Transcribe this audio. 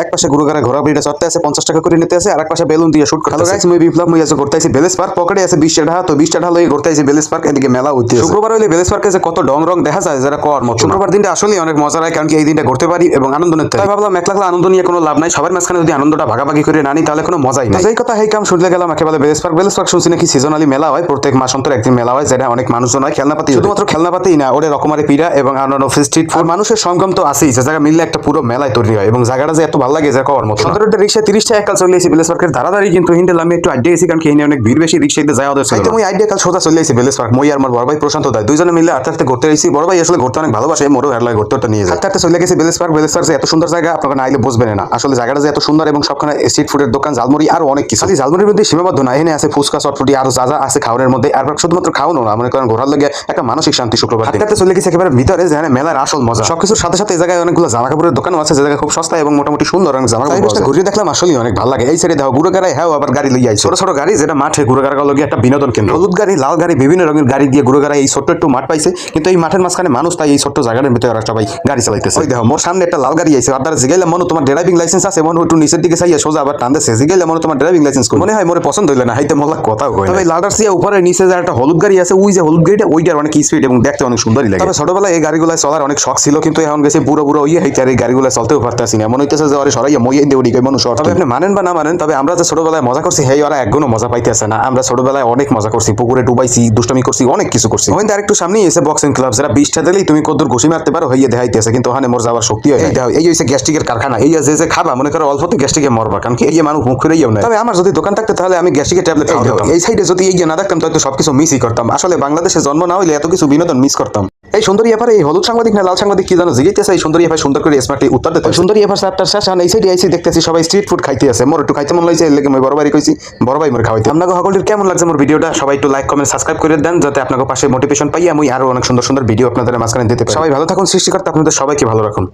এক পাশে গুরুগারা ঘোরাঘুরিটা চড়তে আছে 50 টাকা করে নিতে আছে, আর এক পাশে বেলুন দিয়ে শুট করতে আছে। মুই বিপ্লব মুই আছে করতে আছি বেলেস পার্ক, পকেটে আছে 20 টাকা, তো 20 টাকা লই করতে আছি বেলেস পার্ক। এদিকে মেলা হইতে আছে। শুক্রবার হইলে বেলেস পার্কে যে কত ডং রং দেখা যায় যারা কর মত। শুক্রবার দিনটা আসলে অনেক মজা হয়, কারণ কি এই দিনটা ঘুরতে পারি এবং আনন্দ নিতে পারি। তাই ভাবলাম এক লাখ আনন্দ নিয়ে কোনো লাভ নাই, সবার মাঝখানে যদি আনন্দটা ভাগাভাগি করে না নিই তাহলে কোনো মজাই নাই। এই কথা এই কাম শুনতে গেলাম একেবারে বেলেস পার্ক। বেলেস পার্ক শুনছি নাকি সিজনালি মেলা হয়, প্রত্যেক মাস অন্তর একদিন মেলা হয়, যেটা অনেক মানুষজন হয়। খেলনাপাতি, শুধুমাত্র খেলনাপাতিই না, ওরে রকমারি পিড়া এবং অন্যান্য স্ট্রিট ফুড মানুষের সঙ্গম তো আছেই, যে জায়গা মিললে একটা পুরো মেলায় তৈরি হয় এবং জায়গাটা যে এত ভালো লাগে যে কর মতো। সতেরোটা রিক্সা 30 টাকা কাল চলে এসেছি বেলেস পার্কের দাঁড়াদাঁড়ি, কিন্তু হিন্ডেল আমি একটু আইডিয়া এসেছি, কারণ কি অনেক ভিড় বেশি, রিক্সাতে যায় ওদের সাথে। মই আইডিয়া কাল সোজা চলে এসেছি বেলেস পার্ক। মই আর আমার বড় ভাই প্রশান্ত দায় দুইজনে মিলে আস্তে আস্তে ঘুরতে এসেছি। বড় ভাই আসলে ঘুরতে অনেক ভালোবাসে, মোরও হেড লাগে ঘুরতে নিয়ে যায়। আস্তে চলে গেছি বেলেস পার্ক। বেলেস পার্ক যে এত সুন্দর জায়গা আপনারা না আইলে বুঝবেন না। আসলে জায়গাটা যে এত সুন্দর এবং সবখানে স্ট্রিট ফুডের দোকান, ঝালমুড়ি আর অনেক কিছু। ঝালমুড়ির মধ্যে সীমাবদ্ধ না, এখানে আছে ফুচকা, চটপটি আর যা যা আছে খাওয়ানোর মধ্যে। আর শুধুমাত্র খাওয়ানো না, মনে করেন ঘোরার লাগে একটা মানসিক শান্তি। শুক্রবার হাঁটতে চলে গেছি একেবারে ভিতরে, যেখানে মেলার আসল মজা। সবকিছুর সাথে সাথে এই জায়গায় অনেকগুলো জামা কাপড়ের দোকানও আছে, যে জায়গা খুব সস্তা এবং মোটামুটি সুন্দর অনেক জামা কাপড় ঘুরিয়ে দেখলাম। আসলে অনেক ভালো লাগে। এই সাইডে দেখো গুড়াগাড়ায় হ্যাঁ আবার গাড়ি লইয়া ছোট ছোট গাড়ি, যেটা মাঠে গুড়াগাড়া লগে একটা বিনোদন কেন্দ্র। হলুদ গাড়ি, লাল গাড়ি, বিভিন্ন রঙের গাড়ি দিয়ে গুড়াগাড়ায় এই ছোট্ট একটু মাঠ পাইছে, কিন্তু এই মাঠের মাঝখানে মানুষ, তাই এই ছোট্ট জায়গাটার ভিতরে সবাই গাড়ি চালাইতেছে। ওই দেখো মোর সামনে একটা লাল গাড়ি আইছে, আপনারা জিগাইলাম মনে তোমার ড্রাইভিং লাইসেন্স আছে? মনে একটু নিচের দিকে চাইয়া সোজা আবার টানতেছে, জিগাইলাম মনে তোমার ড্রাইভিং লাইসেন্স মনে হয় মোরে পছন্দ হইলে না, হাইতে মোল্লা কথা কই। তবে লালটার সিয়া উপরে নিচে যে একটা হলুদ গাড়ি আছে, ওই যে হলুদ গাড়িটা ওইটার অনেক স্পিড এবং দেখতে অনেক সুন্দরই লাগে। তবে ছোটবেলায় এই গাড়িগুলো চলার অনেক শখ ছিল, কিন্তু এখন গেছে বুড়ো বুড়ো ইয়ে হইতে আর এই গাড়িগুলো চলতেও পারতেছি না। মনে হইতেছে যে ওরে সরাইয়া মই দিয়ে উড়ি মানুষ। তবে আপনি মানেন বা না মানেন, তবে আমরা যে ছোটবেলায় মজা করছি হেই ওরা একগুণও মজা পাইতেছে না। আমরা ছোটবেলায় অনেক মজা করছি, পুকুরে ডুবাইছি, দুষ্টামি করছি, অনেক কিছু করছি। ওখানে আরেকটু সামনেই এসে বক্সিং ক্লাব, যারা 20টা দিলেই তুমি কদ্দুর ঘুষি মারতে পারো হইয়া দেখাইতেছে, কিন্তু ওখানে মোর যাওয়ার শক্তি হয়। এই হইছে গ্যাস্ট্রিকের কারখানা। এই যে খাবা মনে করো অল্পতে গ্যাস্ট্রিকে মরবা, কারণ কি এই মানুষ মুখ ফিরেইও না। তবে আমার যদি দোকান থাকতো তাহলে আমি গ্যাস্ট্রিকের ট্যাবলেট খাওয়াতাম। এই সাইডে যদি এই না দেখতাম তাহলে সবকিছু মিসই করতাম। আসলে বাংলাদেশে জন্ম না হইলে এত কিছু বিনোদন মিস করতাম। এই সুন্দরী এফার এই হলুদ সাংবাদিক না লাল সাংবাদিক কি জানো জিজ্ঞাসা, এই সুন্দরী এফার সুন্দর করে স্মার্টলি উত্তর দিতে। সুন্দরী এফার চ্যাপ্টার শেষ, এই সাইডে আইছি দেখতেছি সবাই স্ট্রিট ফুড খাইতে আছে। মোর একটু খাইতে মন লাগছে, এর লাগে মই বড় ভাই কইছি বড় ভাই মোর খাওয়াইতে। আপনাকে সকলের কেমন লাগছে মোর ভিডিওটা সবাই একটু লাইক কমেন্ট সাবস্ক্রাইব করে দেন, যাতে আপনাদের পাশে মোটিভেশন পাই আমি আরো অনেক সুন্দর সুন্দর ভিডিও আপনাদের মাঝখানে দিতে পারি। সবাই ভালো থাকুন, সৃষ্টিকর্তা আপনাদের সবাইকে ভালো রাখুন।